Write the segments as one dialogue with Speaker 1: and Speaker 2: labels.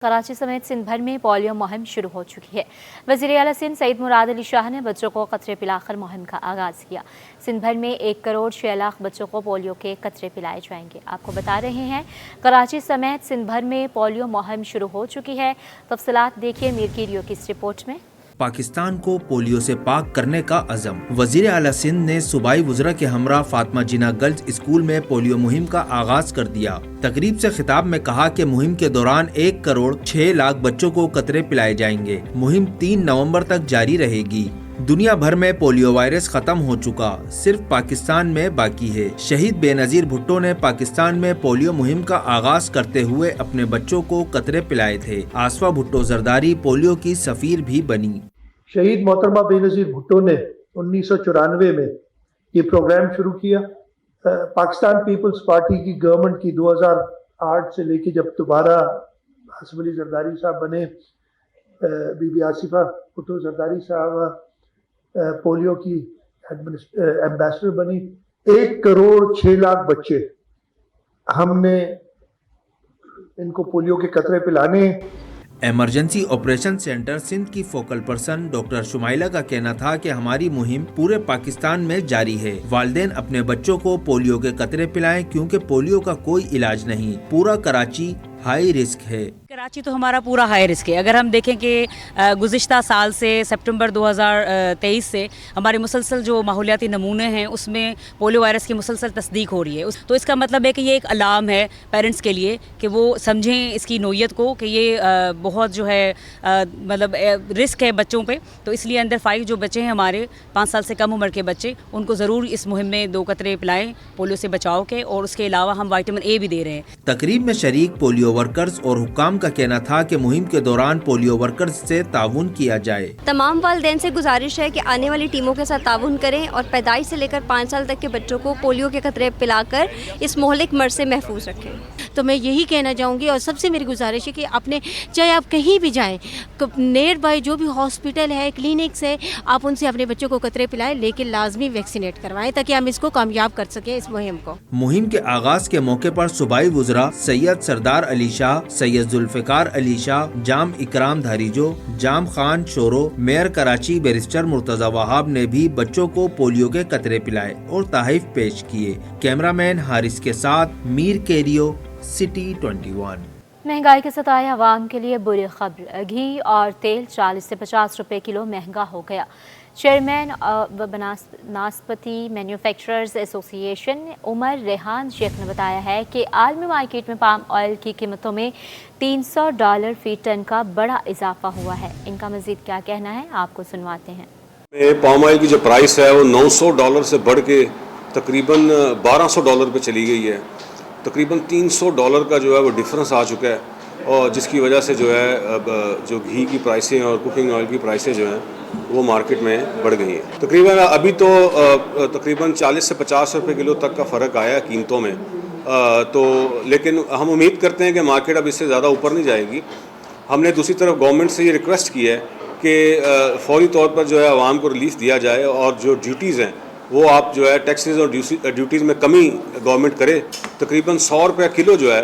Speaker 1: कराची समेत सिंध भर में पोलियो मुहिम शुरू हो चुकी है। वज़ीर आला सिंध सईद मुराद अली शाह ने बच्चों को कतरे पिलाकर मुहिम का आगाज़ किया। सिंध भर में 1 करोड़ 6 लाख बच्चों को पोलियो के कतरे पिलाए जाएंगे। आपको बता रहे हैं कराची समेत सिंध भर में पोलियो मुहिम शुरू हो चुकी है। तफसीलात देखिए मीर कीरियो की इस रिपोर्ट में।
Speaker 2: पाकिस्तान को पोलियो से पाक करने का अज़म। वज़ीर आला सिंध ने सूबाई वज़रा के हमरा फातिमा जिन्ना गर्ल्स स्कूल में पोलियो मुहिम का आगाज कर दिया। तकरीब से खिताब में कहा कि मुहिम के दौरान 1 करोड़ 6 लाख बच्चों को कतरे पिलाए जाएंगे। मुहिम 3 नवंबर तक जारी रहेगी। दुनिया भर में पोलियो वायरस खत्म हो चुका, सिर्फ पाकिस्तान में बाकी है। शहीद बेनज़ीर भुट्टो ने पाकिस्तान में पोलियो मुहिम का आगाज करते हुए अपने बच्चों को कतरे पिलाए थे। आसफा भुट्टो जरदारी पोलियो की सफीर भी बनी।
Speaker 3: शहीद मोहतरमा बेनज़ीर भुट्टो ने 1994 में ये प्रोग्राम शुरू किया। पाकिस्तान पीपल्स पार्टी की गवर्नमेंट की 2008 से लेके जब दोबारा आसिफ अली जरदारी साहब बने, बीबी आसिफा भुट्टो जरदारी साहब पोलियो की एम्बेसडर बनी। 1 करोड़ 6 लाख बच्चे हमने इनको पोलियो के कतरे पिलाने।
Speaker 2: इमरजेंसी ऑपरेशन सेंटर सिंध की फोकल पर्सन डॉक्टर शुमाइला का कहना था कि हमारी मुहिम पूरे पाकिस्तान में जारी है। वालिदैन अपने बच्चों को पोलियो के कतरे पिलाएं क्योंकि पोलियो का कोई इलाज नहीं। पूरा कराची हाई रिस्क है।
Speaker 4: कराची तो हमारा पूरा हाई रिस्क है। अगर हम देखें कि गुज़िश्ता साल से सितंबर 2023 से हमारे मुसलसल जो माहौलियाती नमूने हैं उसमें पोलियो वायरस की मुसलसल तस्दीक हो रही है। तो इसका मतलब है कि ये एक अलार्म है पेरेंट्स के लिए कि वो समझें इसकी नोयत को कि ये बहुत जो है मतलब रिस्क है बच्चों पे। तो इसलिए अंडर 5 जो बच्चे हैं हमारे 5 साल से कम उम्र के बच्चे, उनको ज़रूर इस मुहिम में 2 कतरे पिलाएं पोलियो से बचाव के, और उसके अलावा हम विटामिन ए भी दे रहे हैं।
Speaker 2: तकरीब में शरीक पोलियो वर्कर्स और हुक्काम का कहना था कि मुहिम के दौरान पोलियो वर्कर्स से ताउन किया जाए।
Speaker 5: तमाम वालिदैन से गुजारिश है कि आने वाली टीमों के साथ ताउन करें और पैदाइश से लेकर 5 साल तक के बच्चों को पोलियो के कतरे पिलाकर इस मोहलिक मर्ज से महफूज रखें।
Speaker 6: तो मैं यही कहना चाहूँगी और सबसे मेरी गुजारिश है कि अपने चाहे आप कहीं भी जाएं, नियर बाय जो भी हॉस्पिटल है, क्लिनिक्स है, आप उनसे अपने बच्चों को कतरे पिलाएं, लेकिन लाजमी वैक्सीनेट करवाएं ताकि हम इसको कामयाब कर सकें इस मुहिम को।
Speaker 2: मुहिम के आगाज के मौके पर सूबाई वज़रा सैयद सरदार अली शाह, सैयद जुल्फ़िकार अली शाह, जाम इकराम धारीजो, जाम खान शोरो, मेयर कराची बैरिस्टर मुर्तज़ा वहाब ने भी बच्चों को पोलियो के कतरे पिलाए और तहफ़ पेश किए। कैमरामैन हारिस के साथ मीर केरियो, सिटी 21।
Speaker 1: महंगाई के सताए अवाम के लिए बुरी खबर। घी और तेल 40 से 50 रुपए किलो महंगा हो गया। चेयरमैन नास्पति मैन्युफैक्चरर्स एसोसिएशन उमर रेहान शेख ने बताया है कि आलमी मार्केट में पाम ऑयल की कीमतों में $300 फी टन का बड़ा इजाफा हुआ है। इनका मजीद क्या कहना है आपको सुनवाते हैं।
Speaker 7: पाम ऑयल की जो प्राइस है वो $900 से बढ़ के तकरीबन $1200 पे चली गई है। तकरीबन $300 का जो है वो डिफरेंस आ चुका है, और जिसकी वजह से जो है अब जो घी की प्राइसें और कुकिंग ऑयल की प्राइसें जो हैं वो मार्केट में बढ़ गई हैं। तकरीबन अभी तो तकरीबन 40 से 50 रुपए किलो तक का फ़र्क आया है कीमतों में। तो लेकिन हम उम्मीद करते हैं कि मार्केट अब इससे ज़्यादा ऊपर नहीं जाएगी। हमने दूसरी तरफ गवर्नमेंट से ये रिक्वेस्ट की है कि फौरी तौर पर जो है आवाम को रिलीफ दिया जाए, और जो ड्यूटीज़ हैं वो आप जो है टैक्सेस और ड्यूटीज़ में कमी गवर्नमेंट करे। तकरीबन $100 किलो जो है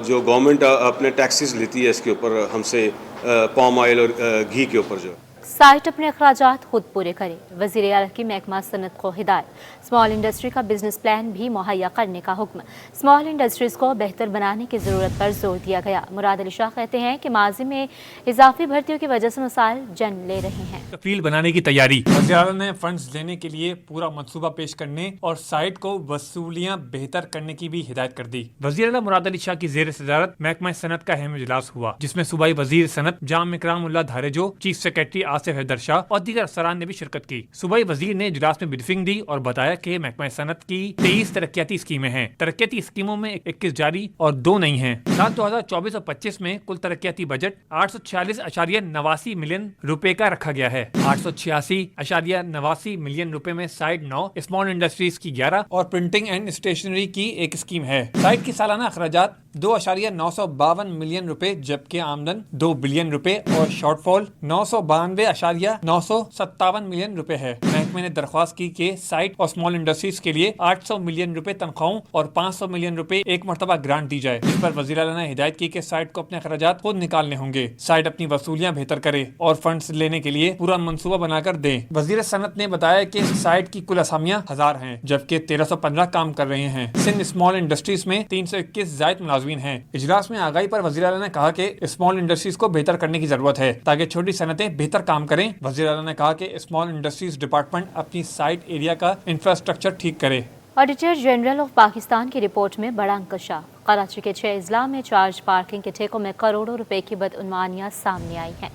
Speaker 7: जो गवर्नमेंट अपने टैक्सेस लेती है इसके ऊपर हमसे, पाम ऑयल और घी के ऊपर जो
Speaker 1: साइट अपने अखराजात खुद पूरे करे। वज़ीर आला की महकमा सनत को हिदायत। स्मॉल इंडस्ट्री का बिजनेस प्लान भी मुहैया करने का हुक्म। स्मॉल इंडस्ट्रीज़ को बेहतर बनाने की ज़रूरत पर जोर दिया गया। मुराद अली शाह कहते हैं कि माजी में इजाफी भर्तियों की वजह से मसाइल जन्म ले रहे हैं।
Speaker 8: फील्ड बनाने की तैयारी। वज़ीर आला ने फंड्स लेने के लिए पूरा मंसूबा पेश करने और साइट को वसूलियाँ बेहतर करने की भी हिदायत कर दी। वज़ीर आला मुराद अली शाह की ज़ेर सदारत महकमा सनत का अहम इजलास हुआ, जिसमें सूबाई वज़ीर सनत जाम इकराम उल्लाह धारेजो, चीफ सेक्रेटरी आसिफ हैदर शाह और दीगर अफसरान ने भी शिरकत की। सूबाई वजीर ने इजलास में ब्रीफिंग दी और बताया कि महकमा सनत की 23 तरक्याती स्कीमें हैं। तरक्याती स्कीमों में 21 जारी और 2 नहीं हैं। साल 2024 और 25 में कुल तरक्याती बजट 846.89 मिलियन रुपए का रखा गया है। 886.89 मिलियन रुपए में साइट 9, स्मॉल इंडस्ट्रीज की 11 और प्रिंटिंग एंड स्टेशनरी की 1 स्कीम है। साइट की सालाना अखराजात 2.952 मिलियन रुपए, जबकि आमदन 2 बिलियन रुपए और शॉर्टफॉल 992.957 मिलियन रुपए है। محکمے نے درخواست کی کہ سائٹ اور اسمال انڈسٹریز کے لیے 800 ملین روپے تنخواہوں اور 500 ملین روپے ایک مرتبہ گرانٹ دی جائے، جس پر وزیر اعلیٰ نے ہدایت کی کہ سائٹ کو اپنے اخراجات خود نکالنے ہوں گے، سائٹ اپنی وصولیاں بہتر کرے اور فنڈز لینے کے لیے پورا منصوبہ بنا کر دے۔ وزیر صنعت نے بتایا کہ سائٹ کی کل اسامیاں 1000 ہیں، جبکہ 1315 کام کر رہے ہیں۔ سندھ اسمال انڈسٹریز میں 321 زائد ملازمین ہیں۔ اجلاس میں آگاہی پر وزیر اعلیٰ نے کہا کہ اسمال انڈسٹریز کو بہتر کرنے کی ضرورت ہے تاکہ چھوٹی صنعتیں بہتر کام کریں۔ وزیر اعلیٰ نے کہا کہ اسمال انڈسٹریز ڈپارٹمنٹ اپنی سائٹ ایریا کا انفراسٹرکچر ٹھیک کرے۔
Speaker 1: آڈیٹر جنرل آف پاکستان کی رپورٹ میں بڑا انکشاف، کراچی کے 6 اضلاع میں چارج پارکنگ کے ٹھیکوں میں کروڑوں روپے کی بدعنوانیاں سامنے آئی ہیں۔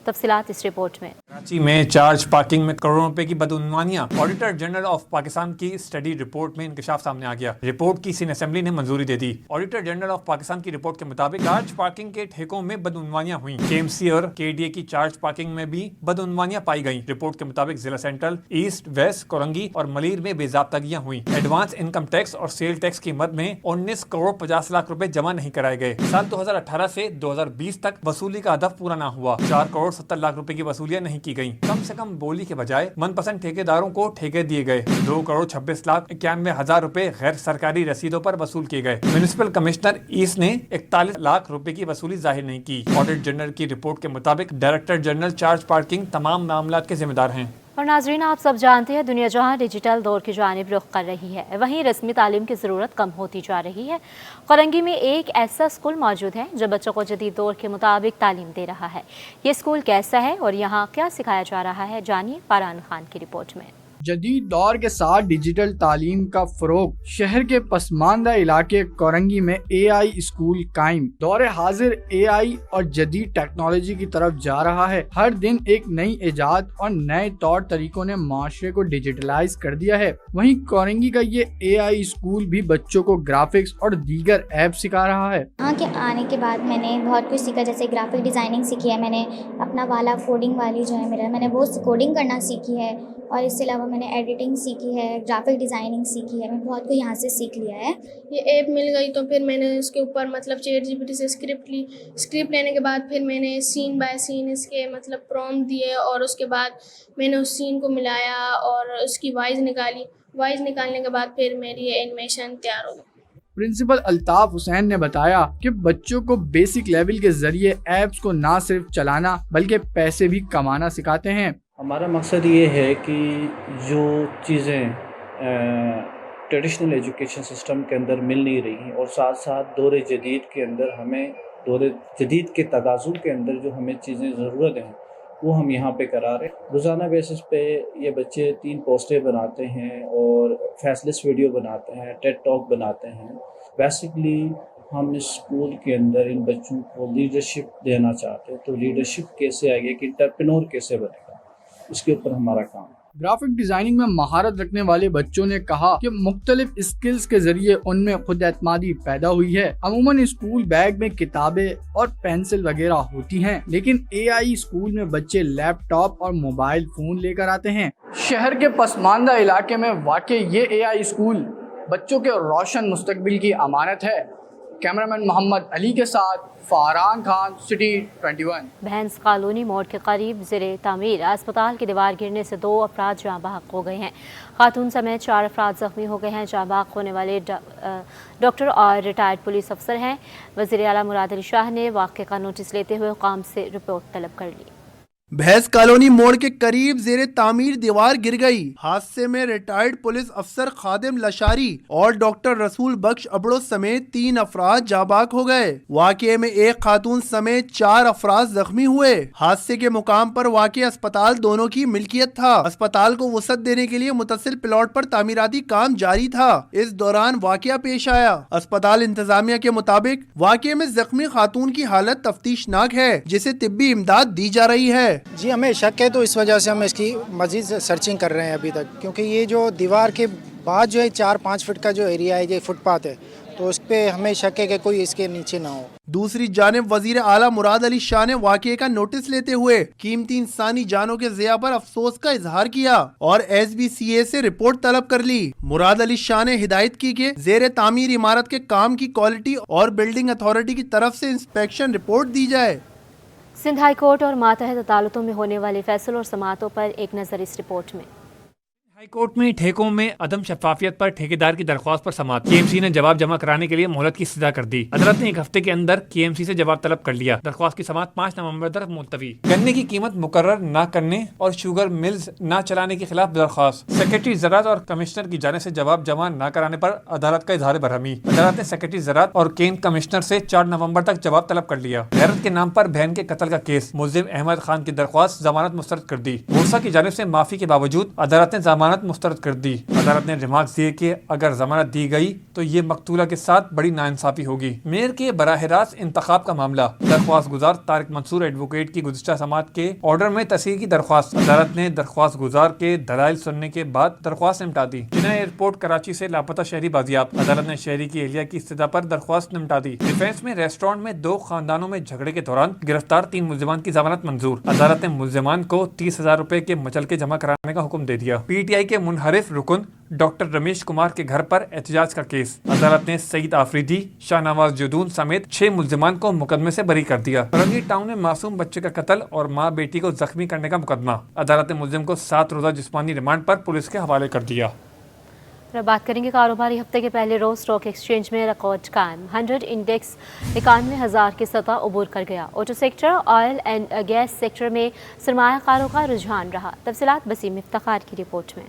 Speaker 1: تفصیلات اس رپورٹ میں۔
Speaker 8: کراچی میں چارج پارکنگ میں کروڑوں روپے کی بدعنوانیاں، آڈیٹر جنرل آف پاکستان کی اسٹڈی رپورٹ میں انکشاف سامنے آ گیا۔ رپورٹ کی سندھ اسمبلی نے منظوری دے دی۔ آڈیٹر جنرل آف پاکستان کی رپورٹ کے مطابق چارج پارکنگ کے ٹھیکوں میں بدعنوانیاں ہوئیں۔ KMC اور KDA کی چارج پارکنگ میں بھی بدعنوانیاں پائی گئیں۔ رپورٹ کے مطابق ضلع سینٹرل، ایسٹ، ویسٹ، کورنگی اور ملیر میں بے ضابطگیاں ہوئیں۔ ایڈوانس انکم ٹیکس اور سیل ٹیکس کی مد میں 19 کروڑ 50 لاکھ روپے جمع نہیں کرائے گئے۔ سال 2018 سے 2020 تک وصولی کا ہدف پورا نہ ہوا۔ 4 کروڑ 70 لاکھ روپے کی وصولیاں نہیں کی گئیں۔ کم سے کم بولی کے بجائے من پسند ٹھیکیداروں کو ٹھیکے دیے گئے۔ 2 کروڑ 26 لاکھ 91 ہزار روپے غیر سرکاری رسیدوں پر وصول کیے گئے۔ میونسپل کمشنر ایسٹ نے 41 لاکھ روپے کی وصولی ظاہر نہیں کی۔ آڈیٹ جنرل کی رپورٹ کے مطابق ڈائریکٹر جنرل چارج پارکنگ تمام معاملات کے ذمہ دار ہیں۔
Speaker 1: اور ناظرین، آپ سب جانتے ہیں دنیا جہاں ڈیجیٹل دور کی جانب رخ کر رہی ہے، وہیں رسمی تعلیم کی ضرورت کم ہوتی جا رہی ہے۔ قرنگی میں ایک ایسا اسکول موجود ہے جو بچوں کو جدید دور کے مطابق تعلیم دے رہا ہے۔ یہ اسکول کیسا ہے اور یہاں کیا سکھایا جا رہا ہے، جانیے فاران خان کی رپورٹ میں۔
Speaker 9: جدید دور کے ساتھ ڈیجیٹل تعلیم کا فروغ، شہر کے پسماندہ علاقے کورنگی میں AI اسکول قائم۔ دور حاضر AI اور جدید ٹیکنالوجی کی طرف جا رہا ہے۔ ہر دن ایک نئی ایجاد اور نئے طور طریقوں نے معاشرے کو ڈیجیٹلائز کر دیا ہے۔ وہیں کورنگی کا یہ AI اسکول بھی بچوں کو گرافکس اور دیگر ایپ سکھا رہا ہے۔
Speaker 10: یہاں کے آنے کے بعد میں نے بہت کچھ سیکھا، جیسے گرافک ڈیزائننگ سیکھی ہے میں نے، اپنا والا کوڈنگ والی جو ہے میرا، میں نے وہ کوڈنگ کرنا سیکھی ہے، اور اس کے علاوہ میں نے ایڈیٹنگ سیکھی ہے، گرافک ڈیزائننگ سیکھی ہے، میں بہت کچھ یہاں سے سیکھ لیا ہے۔
Speaker 11: یہ ایپ مل گئی تو پھر میں نے اس کے اوپر چیٹ GPT سے اسکرپٹ لی، اسکرپٹ لینے کے بعد پھر میں نے سین بائی سین اس کے پرومپٹ دیے، اور اس کے بعد میں نے اس سین کو ملایا اور اس کی وائز نکالی۔ وائز نکالنے کے بعد پھر میری یہ اینیمیشن تیار ہو گئی۔
Speaker 9: پرنسپل الطاف حسین نے بتایا کہ بچوں کو بیسک لیول کے ذریعے ایپس کو نہ صرف چلانا بلکہ پیسے بھی کمانا سکھاتے ہیں۔
Speaker 12: ہمارا مقصد یہ ہے کہ جو چیزیں ٹریڈیشنل ایجوکیشن سسٹم کے اندر مل نہیں رہی ہیں، اور ساتھ ساتھ دور جدید کے اندر ہمیں دور جدید کے تقاضوں کے اندر جو ہمیں چیزیں ضرورت ہیں وہ ہم یہاں پہ کرا رہے ہیں۔ روزانہ بیسس پہ یہ بچے 3 پوسٹیں بناتے ہیں اور فیسلیس ویڈیو بناتے ہیں، ٹیڈ ٹاک بناتے ہیں۔ بیسکلی ہم اس اسکول کے اندر ان بچوں کو لیڈرشپ دینا چاہتے ہیں، تو لیڈرشپ کیسے آئے گی، کہ انٹرپرینور کیسے بنے گا، اس کے اوپر ہمارا کام۔
Speaker 9: گرافک ڈیزائننگ میں مہارت رکھنے والے بچوں نے کہا کہ مختلف اسکلز کے ذریعے ان میں خود اعتمادی پیدا ہوئی ہے۔ عموماً اسکول بیگ میں کتابیں اور پینسل وغیرہ ہوتی ہیں، لیکن AI اسکول میں بچے لیپ ٹاپ اور موبائل فون لے کر آتے ہیں۔ شہر کے پسماندہ علاقے میں واقع یہ AI اسکول بچوں کے روشن مستقبل کی امانت ہے۔ کیمرامین محمد علی کے ساتھ فاران خان، سٹی 21۔
Speaker 1: بہنس کالونی موڑ کے قریب زیر تعمیر اسپتال کی دیوار گرنے سے 2 افراد جاں بحق ہو گئے ہیں۔ خاتون سمیت 4 افراد زخمی ہو گئے ہیں۔ جاں بحق ہونے والے ڈاکٹر اور ریٹائرڈ پولیس افسر ہیں۔ وزیر اعلیٰ مراد علی شاہ نے واقعے کا نوٹس لیتے ہوئے حکام سے رپورٹ طلب کر لی۔
Speaker 13: بھینس کالونی موڑ کے قریب زیر تعمیر دیوار گر گئی۔ حادثے میں ریٹائرڈ پولیس افسر خادم لشاری اور ڈاکٹر رسول بخش ابڑو سمیت 3 افراد جاں بحق ہو گئے۔ واقعے میں ایک خاتون سمیت 4 افراد زخمی ہوئے۔ حادثے کے مقام پر واقع اسپتال دونوں کی ملکیت تھا۔ اسپتال کو وسعت دینے کے لیے متصل پلاٹ پر تعمیراتی کام جاری تھا۔ اس دوران واقعہ پیش آیا۔ اسپتال انتظامیہ کے مطابق واقعے میں زخمی خاتون کی حالت تفتیشناک ہے، جسے طبی امداد دی جا رہی ہے۔
Speaker 14: جی ہمیں شک ہے، تو اس وجہ سے ہم اس کی مزید سرچنگ کر رہے ہیں ابھی تک، کیونکہ یہ جو دیوار کے بعد جو ہے 4-5 فٹ کا جو ایریا ہے، یہ فٹ پاتھ ہے، تو اس پہ ہمیں شک ہے کہ کوئی اس کے نیچے نہ ہو۔
Speaker 13: دوسری جانب وزیر اعلیٰ مراد علی شاہ نے واقعے کا نوٹس لیتے ہوئے قیمتی انسانی جانوں کے ضیاع پر افسوس کا اظہار کیا اور SBCA سے رپورٹ طلب کر لی۔ مراد علی شاہ نے ہدایت کی کہ زیر تعمیر عمارت کے کام کی کوالٹی اور بلڈنگ اتھارٹی کی طرف سے انسپیکشن رپورٹ دی جائے۔
Speaker 1: سندھ ہائی کورٹ اور ماتحت عدالتوں میں ہونے والے فیصلوں اور سماعتوں پر ایک نظر اس رپورٹ میں۔
Speaker 8: हाई कोर्ट में ठेकों में अदम शफाफियत पर ठेकेदार की दरख्वास्त पर समाअत। केएमसी ने जवाब जमा कराने के लिए मोहलत की सजा कर दी। अदालत ने एक हफ्ते के अंदर केएमसी से जवाब तलब कर लिया। दरख्वास्त की समाअत 5 नवंबर तक मुलतवी। गन्ने की कीमत मुकर्रर न करने और शुगर मिल्स न चलाने के खिलाफ दरख्वास्त। सेक्रेटरी ज़राअत और कमिश्नर की जानिब से जवाब जमा न कराने पर अदालत का इजहार बरहमी। अदालत ने सेक्रेटरी ज़राअत और केन कमिश्नर से 4 नवंबर तक जवाब तलब कर लिया। गैरत के नाम पर बहन के कत्ल का केस। मुल्जिम अहमद खान की दरख्वास्त जमानत मुस्तरद कर दी। बोरसा की जानिब से माफी के बावजूद अदालत ने जमानत मुस्तरद कर दी। अदालत ने रिमार्क्स दिए कि अगर जमानत दी गई तो ये मकतूला के साथ बड़ी नाइंसाफी होगी। मेयर के बराह रास्त इंतखाब का मामला। दरख्वास्त गुजार तारिक मंसूर एडवोकेट की गुज़िश्ता समाअत के ऑर्डर में तस्हीह की दरख्वास्त। अदालत ने दरख्वास्त गुजार के दलाइल सुनने के बाद दरख्वास्त निपटा दी। जिन्ना एयरपोर्ट कराची से लापता शहरी बाजियाब। अदालत ने शहरी की एहलिया की इस्तदा पर दरख्वास्त निपटा दी। डिफेंस में रेस्टोरेंट में 2 खानदानों में झगड़े के दौरान गिरफ्तार 3 मुल्जिमान की जमानत मंजूर। अदालत ने मुल्जिमान को 30,000 रुपए के मचलके जमा कराने का हुक्म दे दिया। पीटीआई के मुनहरिफ रुकन डॉक्टर रमेश कुमार के घर पर एहतजाज का केस। अदालत ने सईद आफरीदी, शाहनवाज जदून समेत 6 मुल्जिमान को मुकदमे से बरी कर दिया। रंगी टाउन में मासूम बच्चे का कत्ल और मां बेटी को जख्मी करने का मुकदमा। अदालत ने मुल्जिम को 7 रोजा जिस्मानी रिमांड पर पुलिस के हवाले कर दिया।
Speaker 1: अब बात करेंगे कारोबारी हफ्ते के पहले रोज स्टॉक एक्सचेंज में रिकॉर्ड कायम। 100 इंडेक्स 91,000 की सतह उबूर कर गया। Auto sector, oil and gas sector में सरमायाकारों का रुझान रहा। तफसीलात वसीम इफ्तिखार की रिपोर्ट में।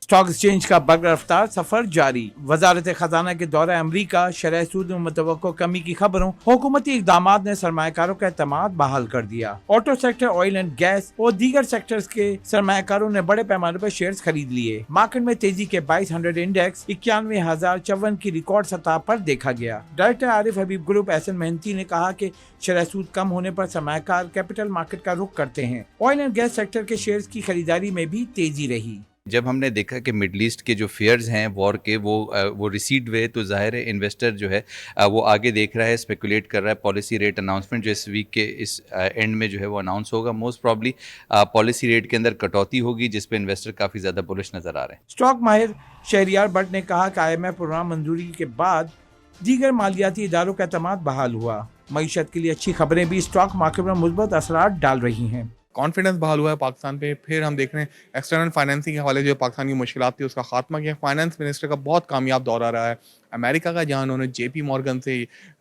Speaker 15: स्टॉक एक्सचेंज का बरफ्तार सफर जारी। वजारत खजाना के दौरे अमरीका, शरह सूद में मुतवक्को कमी की खबरों, हुकूमती इक़दामात ने सरमायाकारों का एतमाद बहाल कर दिया। Auto sector, oil and gas और दीगर सेक्टर्स के सरमायाकारों ने बड़े पैमाने पर शेयर्स खरीद लिए। मार्केट में तेजी के 2200 इंडेक्स 91,054 की रिकॉर्ड सतह पर देखा गया। डायरेक्टर आरिफ हबीब ग्रुप एहसन मेहनती ने कहा कि शरह सूद कम होने पर सरमायाकार कैपिटल मार्केट का रुख करते हैं। ऑयल एंड गैस सेक्टर के शेयर्स की खरीदारी में भी तेजी रही।
Speaker 16: जब हमने देखा कि मिडल ईस्ट के जो फेयर्स हैं वॉर के वो रिसीड हुए, तो ज़ाहिर है इन्वेस्टर जो है वो आगे देख रहा है, स्पेकुलेट कर रहा है। पॉलिसी रेट अनाउंसमेंट जो इस वीक के इस एंड में जो है वो अनाउंस होगा। मोस्ट प्रॉब्ली पॉलिसी रेट के अंदर कटौती होगी, जिस पे इन्वेस्टर काफ़ी ज़्यादा बुलिश नज़र आ रहे हैं।
Speaker 15: स्टॉक माहिर शहरियार भट्ट ने कहा कि IMF प्रोग्राम मंजूरी के बाद दीगर मालियाती इदारों का एतमाद बहाल हुआ। मईशत के लिए अच्छी खबरें भी स्टॉक मार्केट में मुस्बत असरात डाल रही हैं।
Speaker 17: कॉन्फिडेंस बहाल हुआ है पाकिस्तान पे। फिर हम देख रहे हैं एक्सटर्नल फाइनेंसिंग के हवाले जो पाकिस्तान की मुश्किलात थी उसका खात्मा किया। फाइनेंस मिनिस्टर का बहुत कामयाब दौरा रहा है अमेरिका का, जहां उन्होंने JP मॉर्गन से,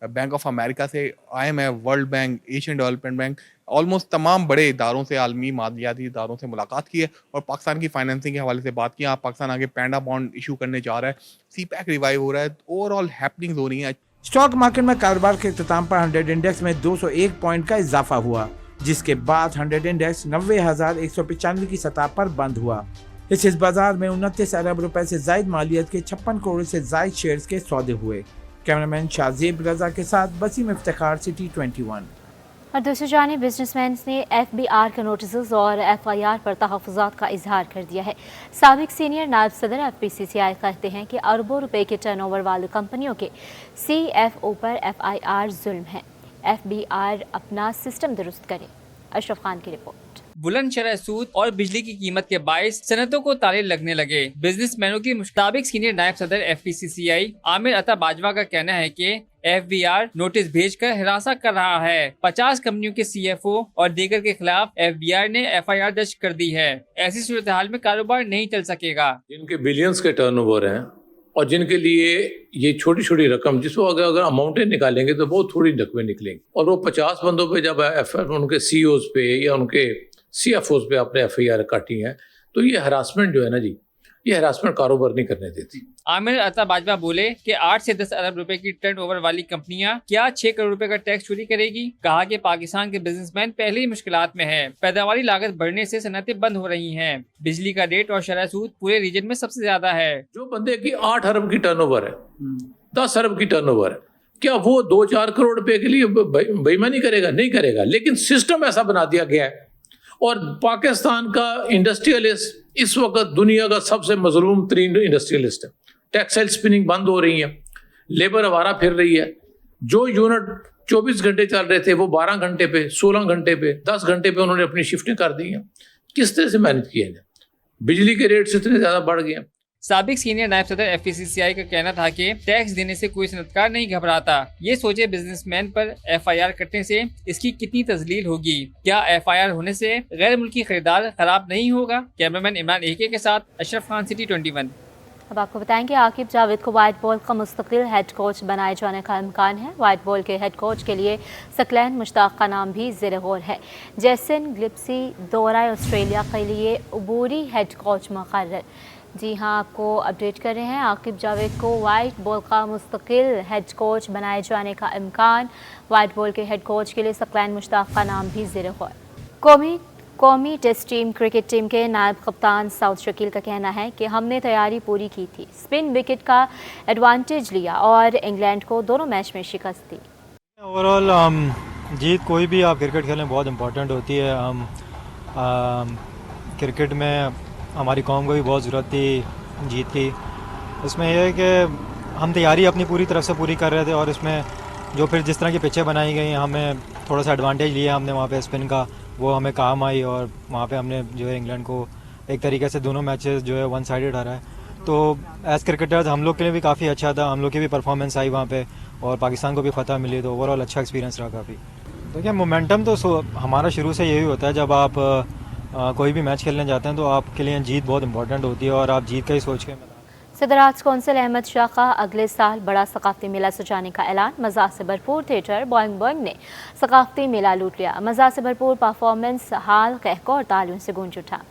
Speaker 17: बैंक ऑफ अमेरिका से, IMF, world bank, Asian development bank, almost तमाम बड़े इदारों से, आलमी मालियाती इदारों से मुलाकात की है और पाकिस्तान की फाइनेंसिंग के हवाले से बात की। आप पाकिस्तान आगे पैंडा बॉन्ड इशू करने जा रहा है, CPEC रिवाइव हो रहा है, ओवरऑल हैपनिंग्स हो रही हैं।
Speaker 15: स्टॉक मार्केट में कारोबार के इख्तिताम पर 100 इंडेक्स में 201 पॉइंट का इजाफा हुआ, जिसके बाद 100 इंडेक्स 90,195 की सतह पर बंद हुआ। इस बाजार में 29 अरब रुपए से जायद मालियत के 56 करोड़ से जायद शेयर्स के सौदे हुए। कैमरामैन शाहजेब रजा के साथ वसीम इफ्तिखार, सिटी 21।
Speaker 1: और दूसरी जानिब बिजनेसमैन ने FBR के नोटिस और FIR पर तहफ़्फ़ुज़ात का इजहार कर दिया है। साबिक सीनियर नायब सदर FPCCI कहते हैं कि अरबों रुपए के टर्नओवर वाली कंपनियों के CFO पर FIR जुल्म है। FBR अपना सिस्टम दुरुस्त करे। अशरफ खान की रिपोर्ट।
Speaker 18: बुलंद शरह सूद और बिजली की कीमत के बायस सनतों को ताले लगने लगे। बिजनेसमैनों के मुताबिक सीनियर नायब सदर FPCCI आमिर अता बाजवा का कहना है कि FBR नोटिस भेजकर हिरासत कर रहा है। 50 कंपनियों के CFO और दीगर के खिलाफ FBR ने FIR दर्ज कर दी है। ऐसी सूरत हाल में कारोबार नहीं चल सकेगा।
Speaker 19: जिनके बिलियंस के टर्नओवर हैं और जिनके लिए ये छोटी छोटी रकम, जिसको अगर अमाउंटें निकालेंगे तो बहुत थोड़ी रकमें निकलेंगी, और वो 50 बंदों पे जब उनके CEOs पे या उनके CFOs पे आपने FIR काटी है, तो ये हरासमेंट जो है ना जी, ये हरासमेंट कारोबार नहीं करने देती।
Speaker 18: आमिर अता बाजवा बोले कि 8 से 10 अरब रुपए की टर्नओवर वाली कंपनियां क्या 6 करोड़ रुपए का टैक्स चोरी करेगी। कहा कि पाकिस्तान के बिजनेसमैन पहले ही मुश्किलात में है। पैदावारी लागत बढ़ने से सनतें बंद हो रही हैं। बिजली का रेट और शरह सूद पूरे रीजन में सबसे ज्यादा है।
Speaker 19: जो बंदे की 8 अरब की टर्नओवर है, 10 अरब की टर्नओवर है, क्या वो 2-4 करोड़ रुपए के लिए बेईमानी करेगा? नहीं करेगा। लेकिन सिस्टम ऐसा बना दिया गया है, और पाकिस्तान का इंडस्ट्रियलिस्ट इस वक्त दुनिया का सबसे मजलूम तरीन इंडस्ट्रियलिस्ट है। टेक्सटाइल स्पिनिंग बंद हो रही है, लेबर आवारा फिर रही है। जो यूनिट 24 घंटे चल रहे थे वो 12 घंटे पे, 16 घंटे पे, 10 घंटे पे उन्होंने अपनी शिफ्टें कर दी हैं। किस तरह से मैनेज किया जाए? बिजली के रेट्स इतने ज़्यादा बढ़ गए हैं,
Speaker 18: साबिक सीनियर नायब सदर FPCCI का कहना था कि टैक्स देने से कोई सनतकार नहीं घबराता। ये सोचे बिजनेसमैन पर FIR कटने से इसकी कितनी तजलील होगी। क्या FIR होने से गैर मुल्की खरीदार खराब नहीं होगा? कैमरामैन इमरान AK के साथ अशरफ खान, सिटी 21।
Speaker 1: अब आपको बताएंगे आकिब जावेद को वाइट बॉल का मुस्तकिल हेड कोच बनाए जाने का इम्कान है। वाइट बॉल के हेड कोच के लिए सकलैन मुश्ताक का नाम भी ज़ेर गौर है। जैसन गिप्सी दौरा ऑस्ट्रेलिया के लिए अबूरी हेड कोच मुकर्रर। जी हाँ, आपको अपडेट कर रहे हैं। आकिब जावेद को वाइट बॉल का मुस्तकिल हेड कोच बनाए जाने का इम्कान। वाइट बॉल के हेड कोच के लिए सकलैन मुश्ताक का नाम भी ज़ेर गौर। कौमी टेस्ट टीम क्रिकेट टीम के नायब कप्तान साउद शकील का कहना है कि हमने तैयारी पूरी की थी, स्पिन विकेट का एडवांटेज लिया और इंग्लैंड को दोनों मैच में शिकस्त दी।
Speaker 20: ओवरऑल जीत कोई भी आप क्रिकेट खेलने बहुत इम्पोर्टेंट होती है। क्रिकेट में हमारी कौम को भी बहुत ज़रूरत थी जीत की। इसमें यह है कि हम तैयारी अपनी पूरी तरफ से पूरी कर रहे थे और इसमें जो फिर जिस तरह की पिचें बनाई गई हमें थोड़ा सा एडवांटेज लिया हमने वहाँ पे स्पिन का, वो हमें काम आई और वहाँ पे हमने जो है इंग्लैंड को एक तरीके से दोनों मैचेस जो है वन साइडेड आ रहा है। तो एज़ क्रिकेटर्स हम लोग के लिए भी काफ़ी अच्छा था, हम लोग की भी परफॉर्मेंस आई वहाँ पे और पाकिस्तान को भी फतह मिली, तो ओवरऑल अच्छा एक्सपीरियंस रहा काफ़ी। देखिए मोमेंटम तो हमारा शुरू से यही होता है, जब आप कोई भी मैच खेलने जाते हैं तो आपके लिए जीत बहुत इंपॉर्टेंट होती है और आप जीत का ही सोच के।
Speaker 1: सदर आर्ट्स कौंसिल अहमद शाह का अगले साल बड़ा सकाफती मेला सजाने का ऐलान। मज़ा से भरपूर थिएटर बोइंग बोइंग ने सकाफती मेला लूट लिया। मज़ा से भरपूर परफॉर्मेंस हाल कहको और तालियों से गूंज उठा।